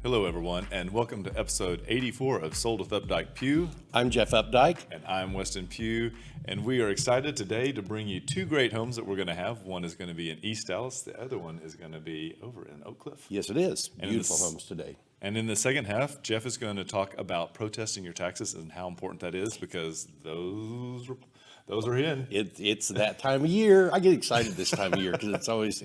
Hello, everyone, and welcome to episode 84 of Sold with Updike Pugh. I'm Jeff Updike. And I'm Weston Pugh, and we are excited today to bring you two great homes that we're going to have. One is going to be in East Dallas. The other one is going to be over in Oak Cliff. Yes, it is. Beautiful homes today. And in the second half, Jeff is going to talk about protesting your taxes and how important that is, because those are in. It's that time of year. I get excited this time of year because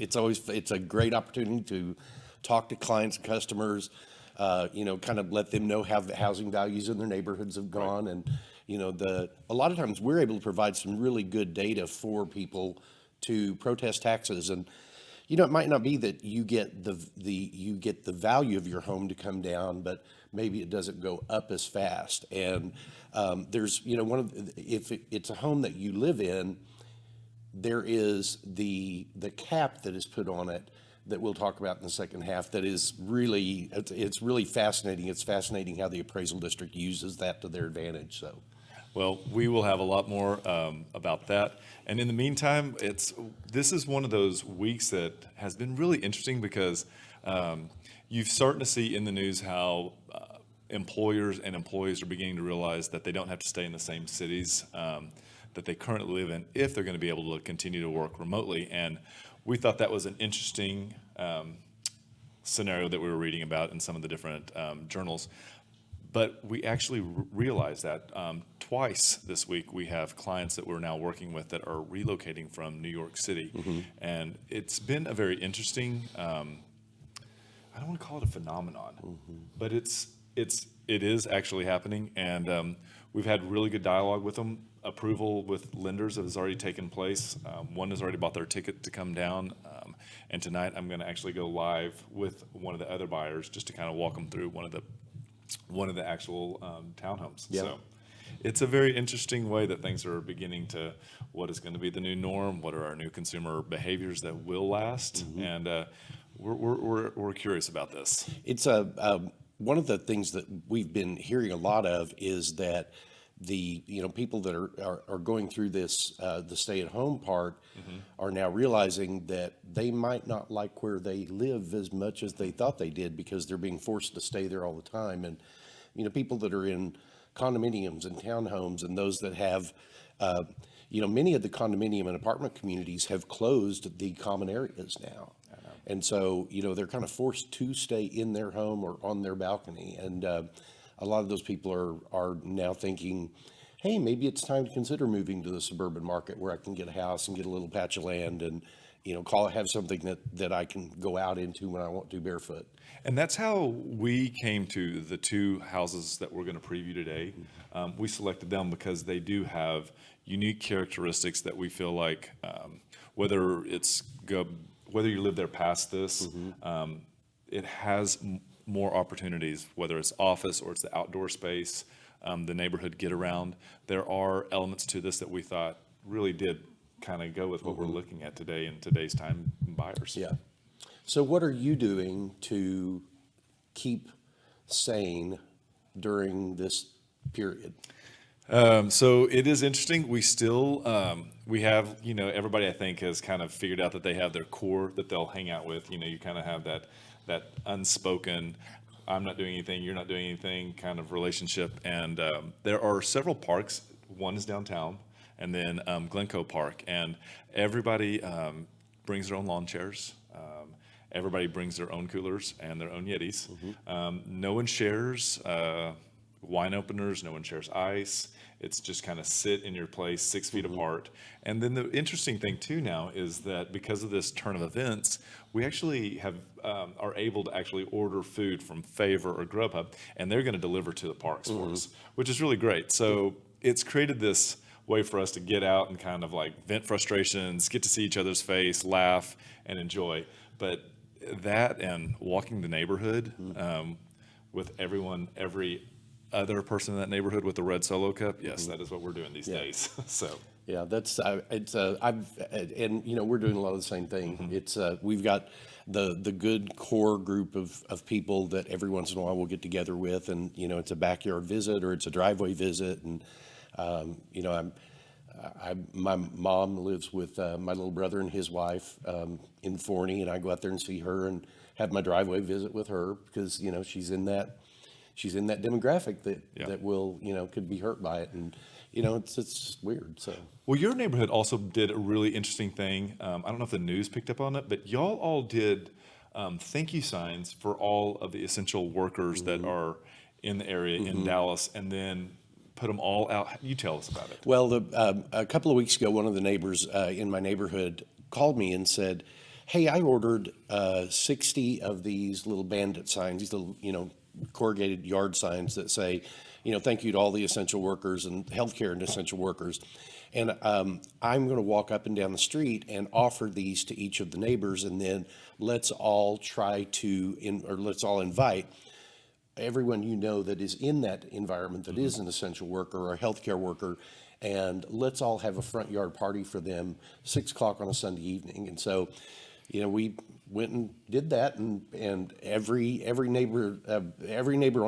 it's a great opportunity to talk to clients and customers. Kind of let them know how the housing values in their neighborhoods have gone. Right. And, a lot of times we're able to provide some really good data for people to protest taxes. And, it might not be that you get the value of your home to come down, but maybe it doesn't go up as fast. And, if it's a home that you live in, there is the cap that is put on it that we'll talk about in the second half that is really, it's really fascinating. It's fascinating how the appraisal district uses that to their advantage. So, well, we will have a lot more about that. And in the meantime, this is one of those weeks that has been really interesting because you're starting to see in the news how employers and employees are beginning to realize that they don't have to stay in the same cities that they currently live in if they're going to be able to continue to work remotely. And we thought that was an interesting scenario that we were reading about in some of the different journals. But we actually realized that twice this week we have clients that we're now working with that are relocating from New York City. Mm-hmm. And it's been a very interesting, I don't want to call it a phenomenon, mm-hmm. but it is actually happening. And we've had really good dialogue with them. Approval with lenders has already taken place. One has already bought their ticket to come down. And tonight I'm going to actually go live with one of the other buyers just to kind of walk them through one of the actual townhomes. Yep. So it's a very interesting way that things are beginning to, what is going to be the new norm? What are our new consumer behaviors that will last? Mm-hmm. And we're curious about this. It's one of the things that we've been hearing a lot of is that the people that are going through this the stay-at-home part mm-hmm. are now realizing that they might not like where they live as much as they thought they did because they're being forced to stay there all the time. And people that are in condominiums and townhomes and those that have many of the condominium and apartment communities have closed the common areas now. And so they're kind of forced to stay in their home or on their balcony. And a lot of those people are now thinking, hey, maybe it's time to consider moving to the suburban market where I can get a house and get a little patch of land and, have something that I can go out into when I want to barefoot. And that's how we came to the two houses that we're going to preview today. We selected them because they do have unique characteristics that we feel like whether you live there past this, mm-hmm. It has more opportunities, whether it's office or it's the outdoor space, the neighborhood get around. There are elements to this that we thought really did kind of go with what mm-hmm. we're looking at today in today's time buyers. Yeah. So what are you doing to keep sane during this period? So it is interesting. We still, we have, everybody I think has kind of figured out that they have their core that they'll hang out with. You kind of have that unspoken, I'm not doing anything, you're not doing anything kind of relationship. And there are several parks. One is downtown, and then Glencoe Park. And everybody brings their own lawn chairs. Everybody brings their own coolers and their own Yetis. Mm-hmm. No one shares wine openers. No one shares ice. It's just kind of sit in your place 6 feet apart. And then the interesting thing too now is that because of this turn of events, we actually have are able to actually order food from Favor or Grubhub, and they're going to deliver to the parks for us, which is really great. So it's created this way for us to get out and kind of like vent frustrations, get to see each other's face, laugh, and enjoy. But that and walking the neighborhood with everyone, every other person in that neighborhood with the red Solo cup, yes, that is what we're doing these days. So Yeah, that's and we're doing a lot of the same thing. It's we've got the good core group of people that every once in a while we'll get together with, and it's a backyard visit or it's a driveway visit, and my mom lives with my little brother and his wife in Forney, and I go out there and see her and have my driveway visit with her because she's in that demographic that will could be hurt by it, and it's weird. So well, your neighborhood also did a really interesting thing. I don't know if the news picked up on it, but y'all all did thank you signs for all of the essential workers that are in the area in Dallas, and then put them all out. You tell us about it. Well, a couple of weeks ago, one of the neighbors in my neighborhood called me and said, "Hey, I ordered 60 of these little bandit signs, these little corrugated yard signs that say, thank you to all the essential workers and healthcare and essential workers. And I'm going to walk up and down the street and offer these to each of the neighbors, and then let's all let's all invite everyone that is in that environment that is an essential worker or a healthcare worker, and let's all have a front yard party for them 6 o'clock on a Sunday evening." And so we went and did that, and every neighbor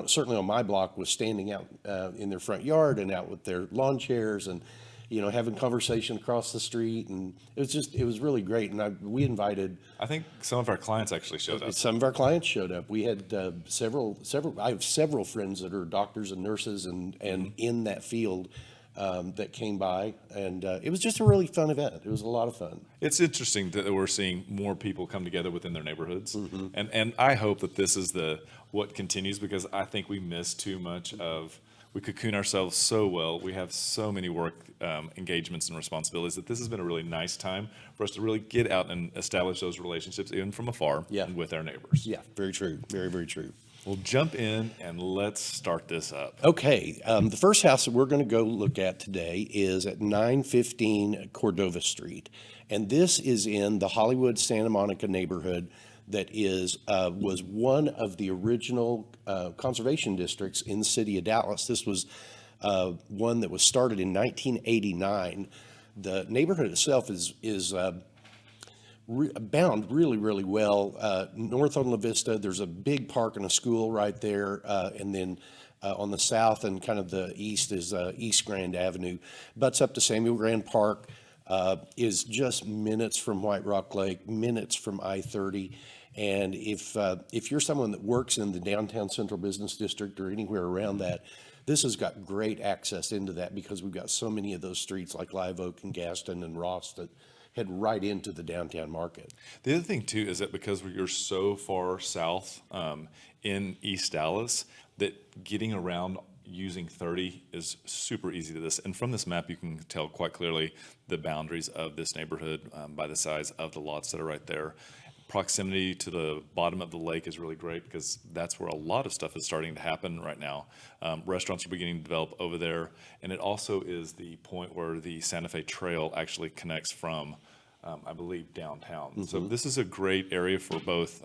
certainly on my block was standing out in their front yard and out with their lawn chairs and having conversation across the street, and it was really great. And we invited. I think some of our clients actually showed up. Some of our clients showed up. We had several. I have several friends that are doctors and nurses and in that field. That came by, and it was just a really fun event. It was a lot of fun. It's interesting that we're seeing more people come together within their neighborhoods, and I hope that this is what continues, because I think we miss too much of. We cocoon ourselves so well. We have so many work engagements and responsibilities that this has been a really nice time for us to really get out and establish those relationships, even from afar, with our neighbors. Yeah, very true. Very, very true. We'll jump in and let's start this up. Okay, the first house that we're going to go look at today is at 915 Cordova Street, and this is in the Hollywood Santa Monica neighborhood that was one of the original conservation districts in the city of Dallas. This was one that was started in 1989. The neighborhood itself is bound really, really well. North on La Vista, there's a big park and a school right there, and then on the south and kind of the east is East Grand Avenue. Butts up to Samuel Grand Park, is just minutes from White Rock Lake, minutes from I-30. And if you're someone that works in the downtown central business district or anywhere around that, this has got great access into that, because we've got so many of those streets like Live Oak and Gaston and Ross that head right into the downtown market. The other thing too is that because you're so far south in East Dallas, that getting around using 30 is super easy to this. And from this map, you can tell quite clearly the boundaries of this neighborhood by the size of the lots that are right there. Proximity to the bottom of the lake is really great, because that's where a lot of stuff is starting to happen right now. Restaurants are beginning to develop over there, and it also is the point where the Santa Fe Trail actually connects from, I believe, downtown. So this is a great area for both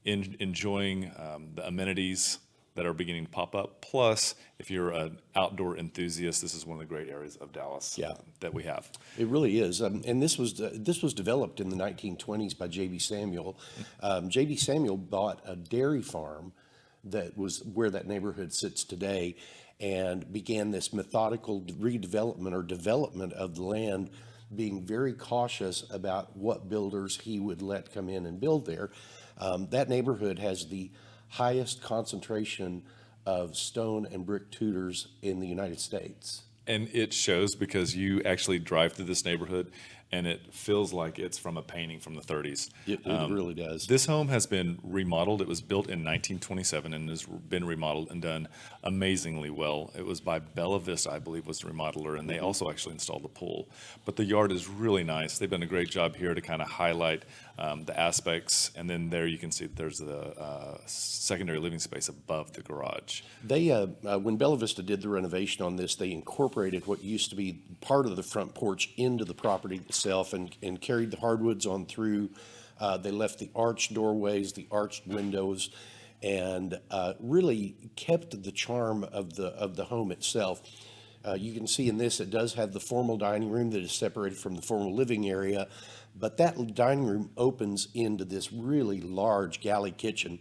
enjoying the amenities that are beginning to pop up. Plus, if you're an outdoor enthusiast, this is one of the great areas of Dallas that we have. It really is. And this was developed in the 1920s by J.B. Samuel. J.B. Samuel bought a dairy farm that was where that neighborhood sits today, and began this methodical redevelopment or development of the land, being very cautious about what builders he would let come in and build there. That neighborhood has the highest concentration of stone and brick tutors in the United States. And it shows, because you actually drive through this neighborhood and it feels like it's from a painting from the 30s. It really does. This home has been remodeled. It was built in 1927 and has been remodeled and done amazingly well. It was by Bella Vista, I believe, was the remodeler, and they also actually installed the pool. But the yard is really nice. They've done a great job here to kind of highlight the aspects. And then there you can see that there's the secondary living space above the garage. They, when Bella Vista did the renovation on this, they incorporated what used to be part of the front porch into the property itself and carried the hardwoods on through. They left the arched doorways, the arched windows, and really kept the charm of the home itself. You can see in this, it does have the formal dining room that is separated from the formal living area, but that dining room opens into this really large galley kitchen.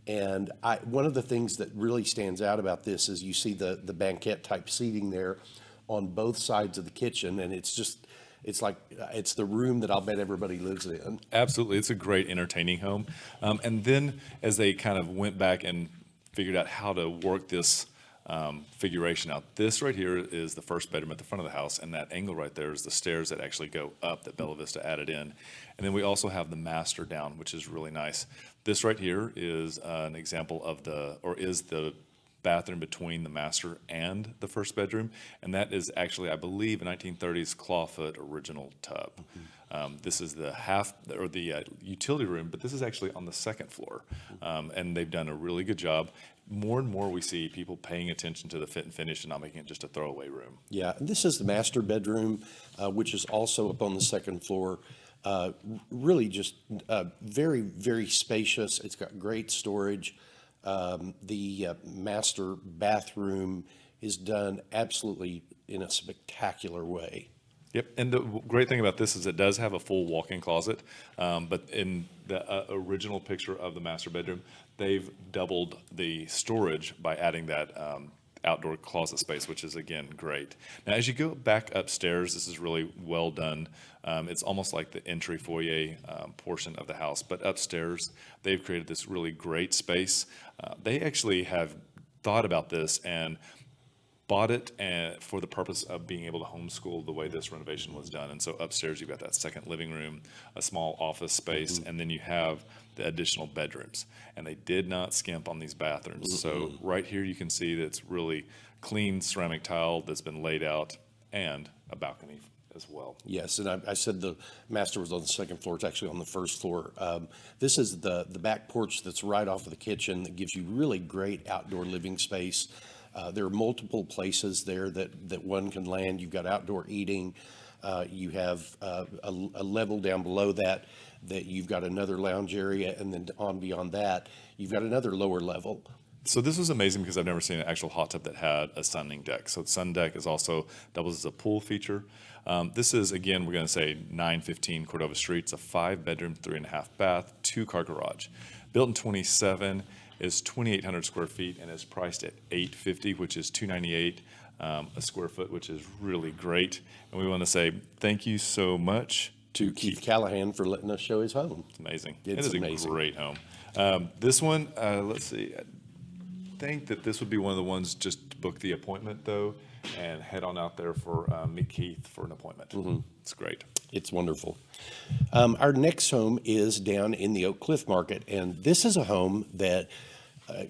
And one of the things that really stands out about this is you see the banquette type seating there on both sides of the kitchen, and it's like it's the room that I'll bet everybody lives in. Absolutely. It's a great entertaining home. And then as they kind of went back and figured out how to work this figuration out, this right here is the first bedroom at the front of the house, and that angle right there is the stairs that actually go up that Bella Vista added in. And then we also have the master down, which is really nice. This right here is an example of is the bathroom between the master and the first bedroom, and that is actually, I believe, a 1930s clawfoot original tub. This is the utility room, but this is actually on the second floor, and they've done a really good job. More and more we see people paying attention to the fit and finish and not making it just a throwaway room. Yeah, and this is the master bedroom, which is also up on the second floor. Really just very, very spacious. It's got great storage. The master bathroom is done absolutely in a spectacular way. Yep, and the great thing about this is it does have a full walk-in closet, but in the original picture of the master bedroom, they've doubled the storage by adding that outdoor closet space, which is, again, great. Now, as you go back upstairs, this is really well done. It's almost like the entry foyer portion of the house, but upstairs, they've created this really great space. They actually have thought about this and bought it for the purpose of being able to homeschool the way this renovation was done. And so upstairs, you've got that second living room, a small office space, and then you have the additional bedrooms. And they did not skimp on these bathrooms. So right here, you can see that it's really clean ceramic tile that's been laid out and a balcony as well. Yes, and I said the master was on the second floor. It's actually on the first floor. This is the back porch that's right off of the kitchen that gives you really great outdoor living space. There are multiple places there that one can land. You've got outdoor eating. You have a level down below that you've got another lounge area, and then on beyond that, you've got another lower level. So this was amazing because I've never seen an actual hot tub that had a sunning deck. So the sun deck is also doubles as a pool feature. This is, again, we're going to say 915 Cordova Street. It's a 5-bedroom, 3.5 bath, 2-car garage. Built in 27, is 2,800 square feet and is priced at $850, which is $298 a square foot, which is really great. And we want to say thank you so much To Keith Callahan for letting us show his home. It's amazing. It's it is amazing. a great home. This one, let's see. I think that this would be one of the ones just to book the appointment, though, and head on out there for meet Keith for an appointment. It's great. It's wonderful. Our next home is down in the Oak Cliff market, and this is a home that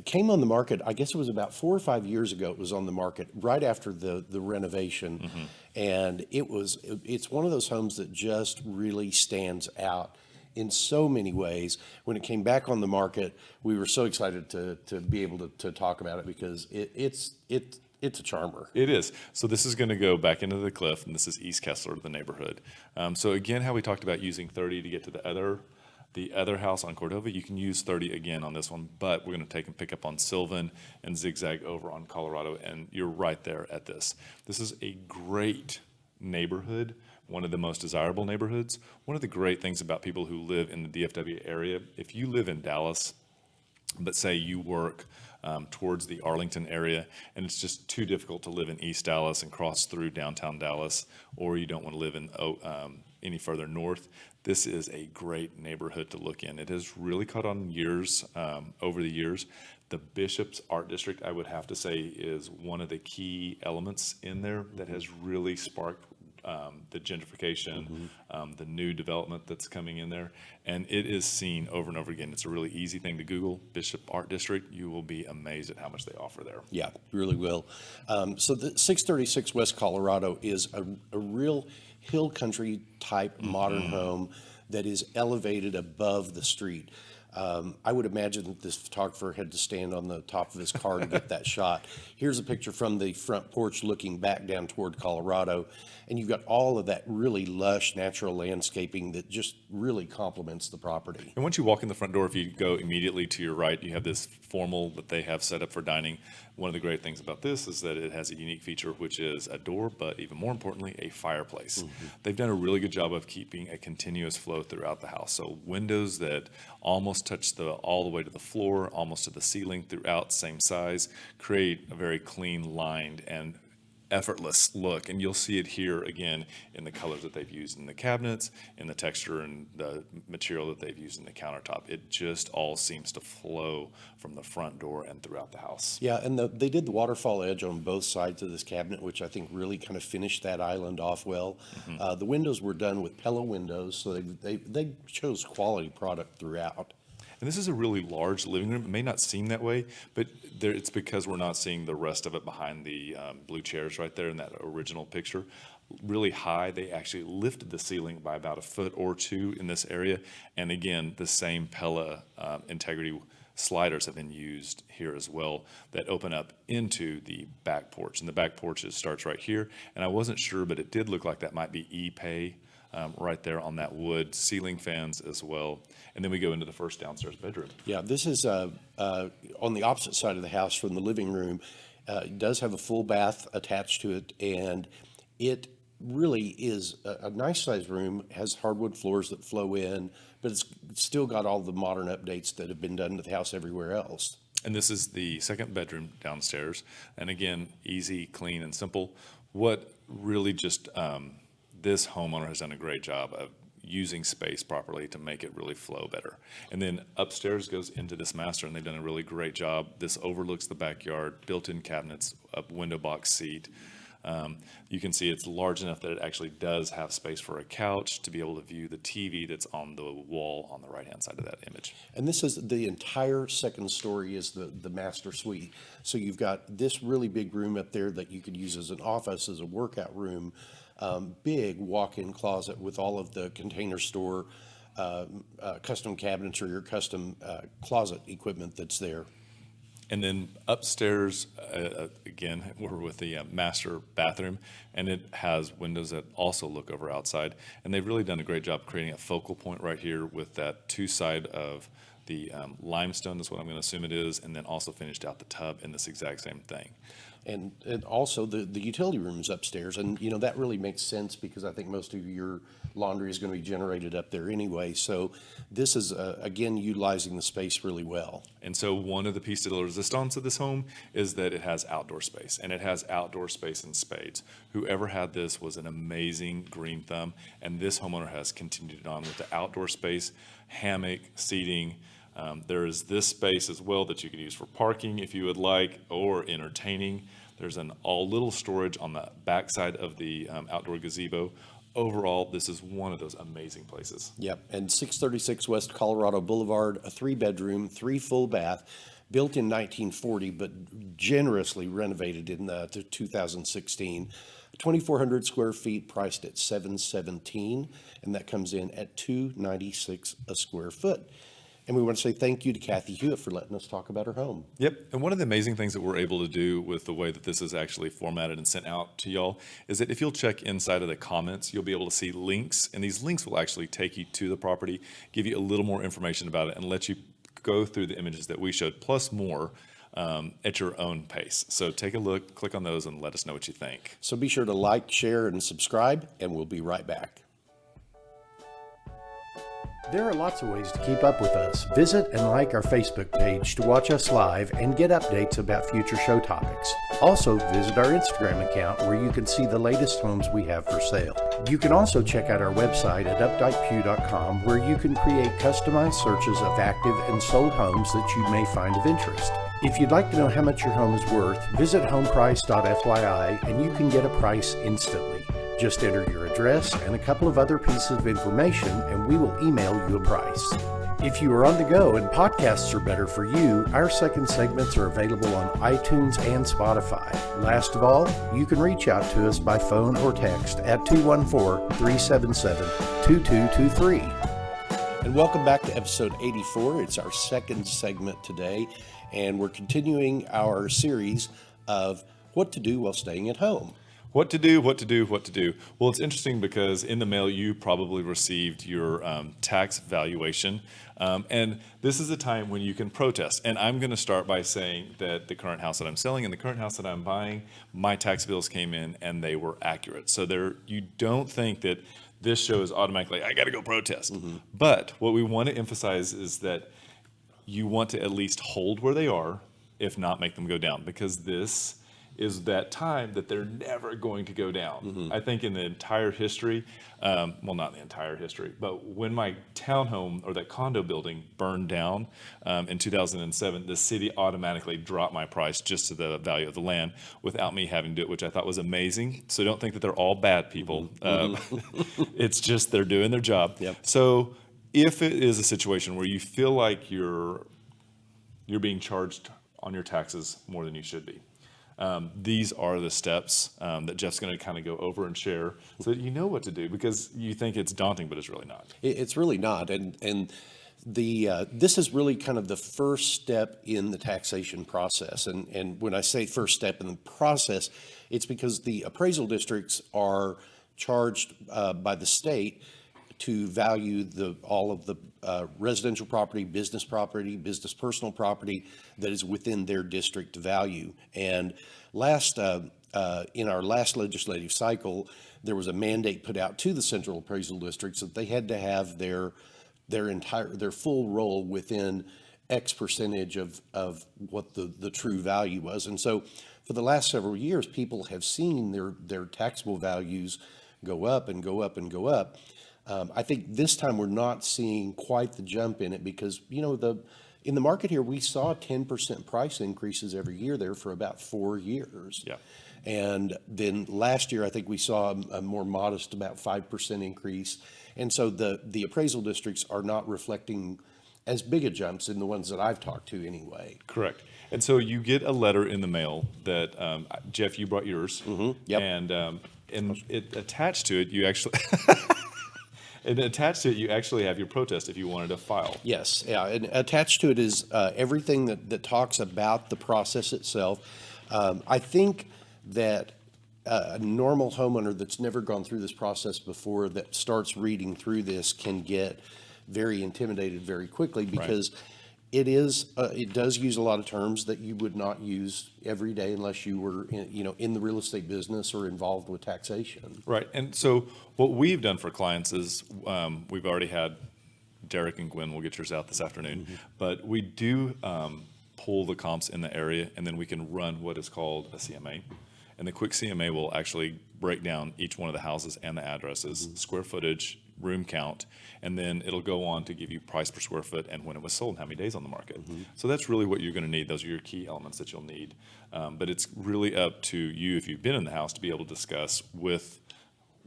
came on the market, I guess it was about 4 or 5 years ago. It was on the market right after the renovation, and it's one of those homes that just really stands out in so many ways. When it came back on the market, we were so excited to be able to talk about it because it's a charmer. It is. So this is going to go back into the cliff, and this is East Kessler, the neighborhood. So again, how we talked about using 30 to get to the other house on Cordova, you can use 30 again on this one, but we're going to take and pick up on Sylvan and zigzag over on Colorado, and you're right there at this. This is a great neighborhood, one of the most desirable neighborhoods. One of the great things about people who live in the DFW area, if you live in Dallas, but say you work towards the Arlington area, and it's just too difficult to live in East Dallas and cross through downtown Dallas, or you don't want to live in any further north, this is a great neighborhood to look in. It has really caught on over the years. The Bishop's Art District, I would have to say, is one of the key elements in there that has really sparked the gentrification, the new development that's coming in there. And it is seen over and over again. It's a really easy thing to Google, Bishop Art District. You will be amazed at how much they offer there. Yeah, you really will. So the 636 West Colorado is a real hill country type modern home that is elevated above the street. I would imagine that this photographer had to stand on the top of his car to get that shot. Here's a picture from the front porch looking back down toward Colorado, and you've got all of that really lush natural landscaping that just really complements the property. And once you walk in the front door, if you go immediately to your right, you have this formal that they have set up for dining. One of the great things about this is that it has a unique feature, which is a door, but even more importantly, a fireplace. They've done a really good job of keeping a continuous flow throughout the house. So windows that almost touch all the way to the floor, almost to the ceiling throughout, same size, create a very clean, lined, and effortless look. And you'll see it here again in the colors that they've used in the cabinets, in the texture and the material that they've used in the countertop. It just all seems to flow from the front door and throughout the house. Yeah, and they did the waterfall edge on both sides of this cabinet, which I think really kind of finished that island off well. The windows were done with Pella windows, so they chose quality product throughout. And this is a really large living room. It may not seem that way, but it's because we're not seeing the rest of it behind the blue chairs right there in that original picture. Really high. They actually lifted the ceiling by about a foot or two in this area. And again, the same Pella integrity sliders have been used here as well that open up into the back porch. And the back porch starts right here. And I wasn't sure, but it did look like that might be E-Pay. Right there on that wood, ceiling fans as well. And then we go into the first downstairs bedroom. Yeah, this is on the opposite side of the house from the living room. It does have a full bath attached to it, and it really is a nice sized room, has hardwood floors that flow in, but it's still got all the modern updates that have been done to the house everywhere else. And this is the second bedroom downstairs. And again, easy, clean, and simple. What really just... this homeowner has done a great job of using space properly to make it really flow better. And then upstairs goes into this master, and they've done a really great job. This overlooks the backyard, built-in cabinets, a window box seat. You can see it's large enough that it actually does have space for a couch to be able to view the TV that's on the wall on the right-hand side of that image. And this is the entire second story is the master suite. So you've got this really big room up there that you could use as an office, as a workout room. Big walk-in closet with all of the Container Store custom cabinets or your custom closet equipment that's there. And then upstairs, again, we're with the master bathroom, and it has windows that also look over outside. And they've really done a great job creating a focal point right here with that two side of the limestone, is what I'm going to assume it is, and then also finished out the tub in this exact same thing. And also the utility rooms upstairs. And, you know, that really makes sense because I think most of your laundry is going to be generated up there anyway. So this is, again, utilizing the space really well. And so one of the piece de la resistance of this home is that it has outdoor space, and it has outdoor space in spades. Whoever had this was an amazing green thumb, and this homeowner has continued on with the outdoor space, hammock, seating. There is this space as well that you can use for parking if you would like, or entertaining. There's an little storage on the backside of the outdoor gazebo. Overall, this is one of those amazing places. Yep, and 636 West Colorado Boulevard, a 3-bedroom, 3 full bath, built in 1940, but generously renovated in 2016. 2,400 square feet, priced at $717, and that comes in at $296 a square foot. And we want to say thank you to Kathy Hewitt for letting us talk about her home. Yep. And one of the amazing things that we're able to do with the way that this is actually formatted and sent out to y'all is that if you'll check inside of the comments, you'll be able to see links. And these links will actually take you to the property, give you a little more information about it, and let you go through the images that we showed, plus more, at your own pace. So take a look, click on those, and let us know what you think. So be sure to like, share, and subscribe, and we'll be right back. There are lots of ways to keep up with us. Visit and like our Facebook page to watch us live and get updates about future show topics. Also, visit our Instagram account where you can see the latest homes we have for sale. You can also check out our website at updikepugh.com where you can create customized searches of active and sold homes that you may find of interest. If you'd like to know how much your home is worth, visit homeprice.fyi and you can get a price instantly. Just enter your address and a couple of other pieces of information, and we will email you a price. If you are on the go and podcasts are better for you, our second segments are available on iTunes and Spotify. Last of all, you can reach out to us by phone or text at 214-377-2223. And welcome back to episode 84. It's our second segment today, and we're continuing our series of what to do while staying at home. What to do. Well, it's interesting because in the mail, you probably received your tax valuation. And this is a time when you can protest. And I'm going to start by saying that the current house that I'm selling and the current house that I'm buying, my tax bills came in and they were accurate. So you don't think that this show is automatically, I got to go protest. Mm-hmm. But what we want to emphasize is that you want to at least hold where they are, if not make them go down, because this is that time that they're never going to go down. Mm-hmm. I think in the entire history, well, not the entire history, but when my townhome or that condo building burned down in 2007, the city automatically dropped my price just to the value of the land without me having to do it, which I thought was amazing. So don't think that they're all bad people. Mm-hmm. It's just they're doing their job. Yep. So if it is a situation where you feel like you're being charged on your taxes more than you should be, these are the steps that Jeff's going to kind of go over and share so that you know what to do, because you think it's daunting, but it's really not. It's really not. And this is really kind of the first step in the taxation process. And when I say first step in the process, it's because the appraisal districts are charged by the state to value all of the residential property, business personal property that is within their district value. And in our last legislative cycle, there was a mandate put out to the central appraisal districts that they had to have their full role within X percentage of what the true value was. And so for the last several years, people have seen their taxable values go up and go up and go up. I think this time we're not seeing quite the jump in it because, in the market here, we saw 10% price increases every year there for about 4 years. Yeah. And then last year, I think we saw a more modest, about 5% increase. And so the appraisal districts are not reflecting as big a jumps in the ones that I've talked to anyway. Correct. And so you get a letter in the mail that, Jeff, you brought yours. Mm-hmm. Yep. And it attached to it, you actually... And attached to it, you actually have your protest if you wanted to file. Yes, yeah. And attached to it is everything that talks about the process itself. I think that a normal homeowner that's never gone through this process before that starts reading through this can get very intimidated very quickly because it does use a lot of terms that you would not use every day unless you were in the real estate business or involved with taxation. Right. And so what we've done for clients is we've already had Derek and Gwen, we'll get yours out this afternoon, mm-hmm. but we do pull the comps in the area, and then we can run what is called a CMA. And the quick CMA will actually break down each one of the houses and the addresses, mm-hmm. square footage, room count, and then it'll go on to give you price per square foot and when it was sold and how many days on the market. Mm-hmm. So that's really what you're going to need. Those are your key elements that you'll need. But it's really up to you, if you've been in the house, to be able to discuss with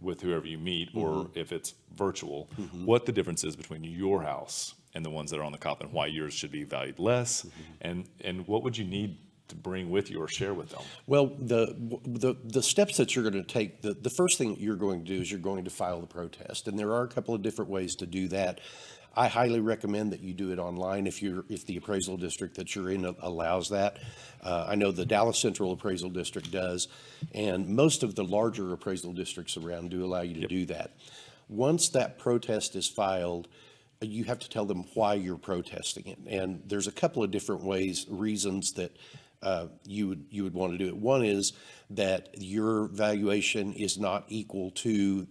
whoever you meet, mm-hmm. or if it's virtual, mm-hmm. what the difference is between your house and the ones that are on the comp and why yours should be valued less, mm-hmm. and what would you need to bring with you or share with them? Well, the steps that you're going to take, the first thing that you're going to do is you're going to file the protest, and there are a couple of different ways to do that. I highly recommend that you do it online if the appraisal district that you're in allows that. I know the Dallas Central Appraisal District does, and most of the larger appraisal districts around do allow you to do that. Once that protest is filed, you have to tell them why you're protesting it, and there's a couple of different reasons that you would want to do it. One is that your valuation is not equal to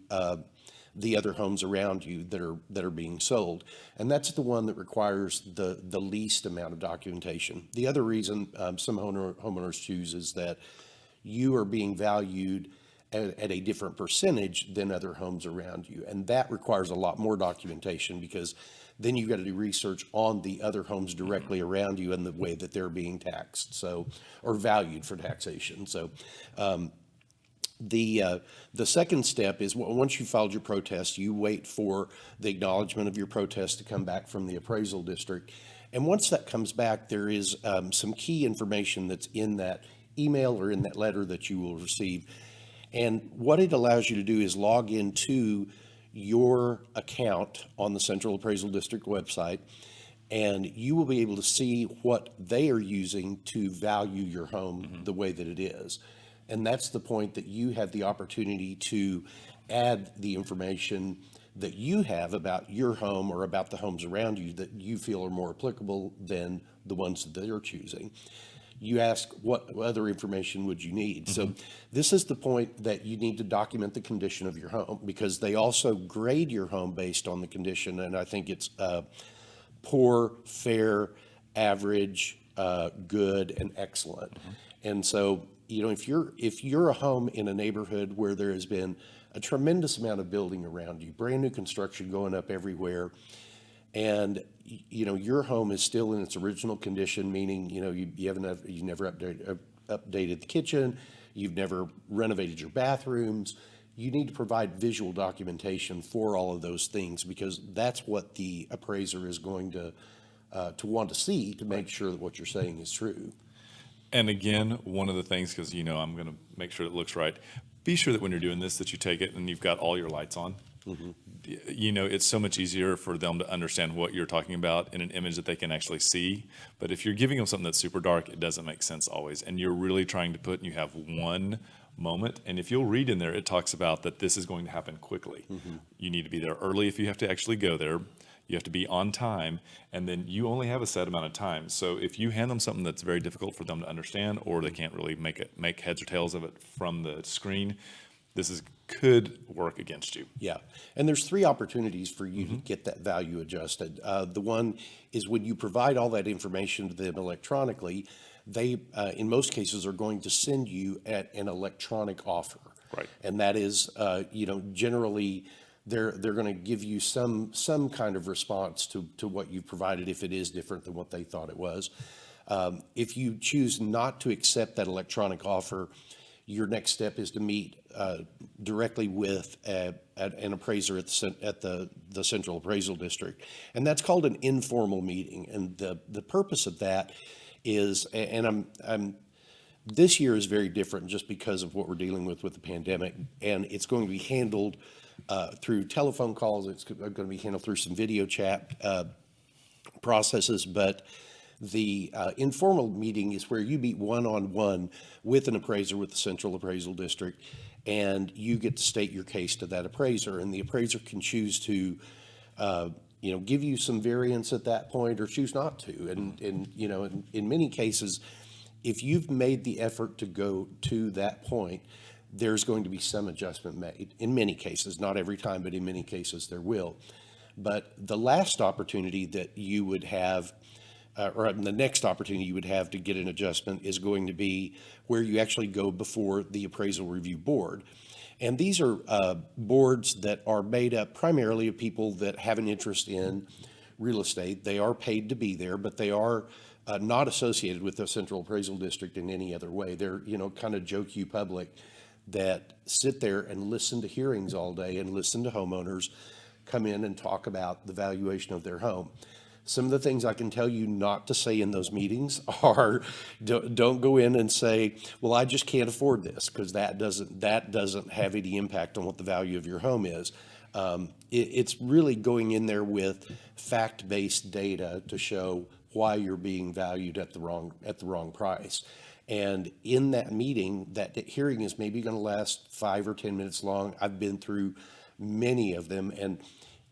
the other homes around you that are being sold, and that's the one that requires the least amount of documentation. The other reason some homeowners choose is that you are being valued at a different percentage than other homes around you, and that requires a lot more documentation because then you've got to do research on the other homes directly around you and the way that they're being taxed, or valued for taxation. So The second step is once you filed your protest, you wait for the acknowledgement of your protest to come back from the appraisal district. And once that comes back, there is some key information that's in that email or in that letter that you will receive. And what it allows you to do is log into your account on the Central Appraisal District website, and you will be able to see what they are using to value your home the way that it is. And that's the point that you have the opportunity to add the information that you have about your home or about the homes around you that you feel are more applicable than the ones that they're choosing. You ask, what other information would you need? So this is the point that you need to document the condition of your home, because they also grade your home based on the condition. And I think it's poor, fair, average, good, and excellent. And so, if you're a home in a neighborhood where there has been a tremendous amount of building around you, brand new construction going up everywhere, and your home is still in its original condition, meaning you never updated the kitchen, you've never renovated your bathrooms, you need to provide visual documentation for all of those things, because that's what the appraiser is going to want to see to make sure that what you're saying is true. And again, one of the things, because I'm going to make sure it looks right, be sure that when you're doing this, that you take it and you've got all your lights on. It's so much easier for them to understand what you're talking about in an image that they can actually see. But if you're giving them something that's super dark, it doesn't make sense always. And you're really trying to you have one moment. And if you'll read in there, it talks about that this is going to happen quickly. You need to be there early if you have to actually go there. You have to be on time, and then you only have a set amount of time. So if you hand them something that's very difficult for them to understand, or they can't really make heads or tails of it from the screen, could work against you. Yeah, and there's 3 opportunities for you to get that value adjusted. The one is when you provide all that information to them electronically, they, in most cases, are going to send you an electronic offer. Right. And that is, generally, they're going to give you some kind of response to what you've provided if it is different than what they thought it was. If you choose not to accept that electronic offer, your next step is to meet directly with an appraiser at the Central Appraisal District. And that's called an informal meeting. And the purpose of that is, and this year is very different just because of what we're dealing with the pandemic, and it's going to be handled through telephone calls. It's going to be handled through some video chat processes, but the informal meeting is where you meet one-on-one with an appraiser with the Central Appraisal District, and you get to state your case to that appraiser, and the appraiser can choose to give you some variance at that point or choose not to. And in many cases, if you've made the effort to go to that point, there's going to be some adjustment made. In many cases, not every time, but in many cases there will. But the last opportunity that you would have, or the next opportunity you would have to get an adjustment, is going to be where you actually go before the appraisal review board. And these are boards that are made up primarily of people that have an interest in real estate. They are paid to be there, but they are not associated with the Central Appraisal District in any other way. They're, kind of Joe Q public that sit there and listen to hearings all day and listen to homeowners come in and talk about the valuation of their home. Some of the things I can tell you not to say in those meetings are, don't go in and say, well, I just can't afford this, because that doesn't have any impact on what the value of your home is. It's really going in there with fact-based data to show why you're being valued at the wrong price. And in that meeting, that hearing is maybe going to last 5 or 10 minutes long. I've been through many of them, and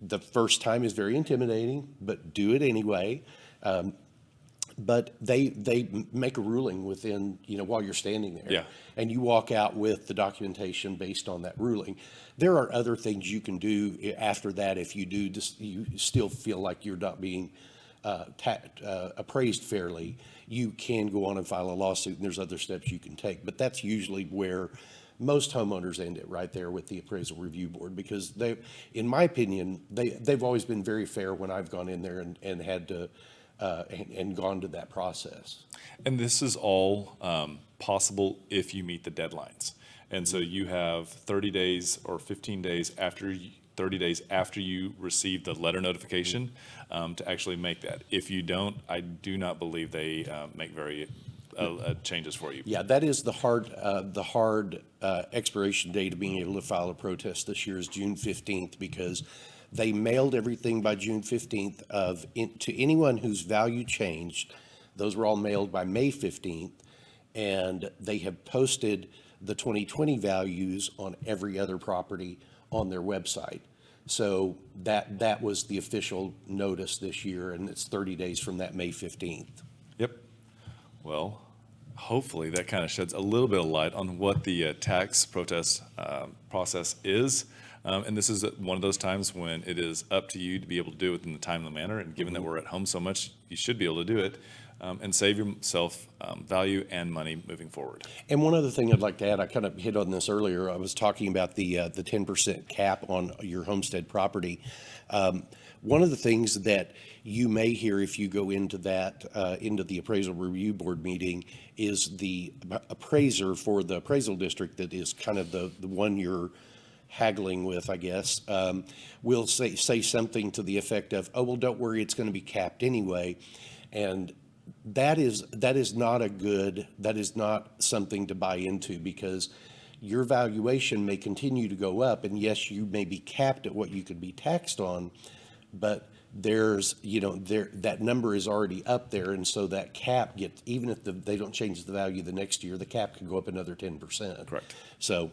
the first time is very intimidating, but do it anyway. But they make a ruling within, while you're standing there. Yeah. And you walk out with the documentation based on that ruling. There are other things you can do after that if you still feel like you're not being appraised fairly. You can go on and file a lawsuit, and there's other steps you can take. But that's usually where most homeowners end it, right there with the appraisal review board, because in my opinion, they've always been very fair when I've gone in there and had to and gone to that process. And this is all possible if you meet the deadlines. And so you have 30 days or 15 days after 30 days after you receive the letter notification to actually make that. If you don't, I do not believe they make very changes for you. Yeah, that is the hard expiration date of being able to file a protest this year is June 15th, because they mailed everything by June 15th to anyone whose value changed. Those were all mailed by May 15th, and they have posted the 2020 values on every other property on their website. So that was the official notice this year, and it's 30 days from that May 15th. Yep. Well, hopefully that kind of sheds a little bit of light on what the tax protest process is. And this is one of those times when it is up to you to be able to do it in the timely manner. And given that we're at home so much, you should be able to do it and save yourself value and money moving forward. And one other thing I'd like to add, I kind of hit on this earlier. I was talking about the 10% cap on your homestead property. One of the things that you may hear if you go into the appraisal review board meeting is the appraiser for the appraisal district that is kind of the one you're haggling with, I guess, will say something to the effect of, oh, well, don't worry, it's going to be capped anyway. And that is not something to buy into, because your valuation may continue to go up, and yes, you may be capped at what you could be taxed on, but that number is already up there, and so that cap gets, even if they don't change the value the next year, the cap can go up another 10%. Correct. So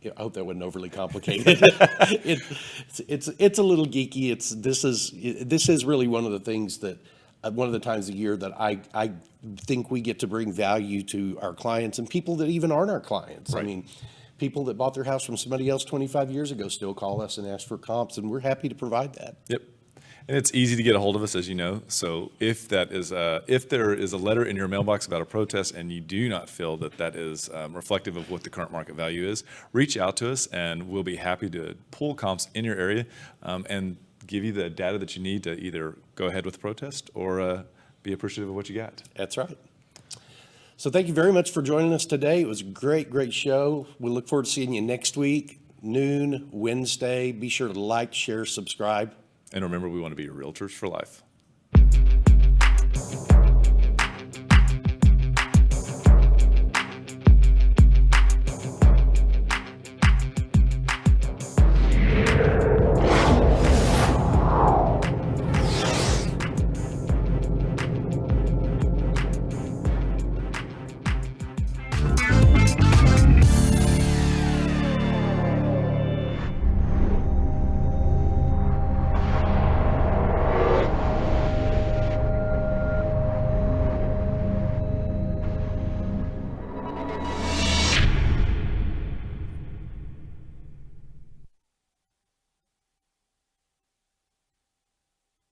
I hope that wasn't overly complicated. It's a little geeky. This is really one of the things that one of the times a year that I think we get to bring value to our clients and people that even aren't our clients. Right. I mean, people that bought their house from somebody else 25 years ago still call us and ask for comps, and we're happy to provide that. Yep. And it's easy to get a hold of us, as you know. So if there is a letter in your mailbox about a protest and you do not feel that is reflective of what the current market value is, reach out to us and we'll be happy to pull comps in your area and give you the data that you need to either go ahead with the protest or be appreciative of what you got. That's right. So thank you very much for joining us today. It was a great show. We look forward to seeing you next week, noon, Wednesday. Be sure to like, share, subscribe. And remember, we want to be realtors for life.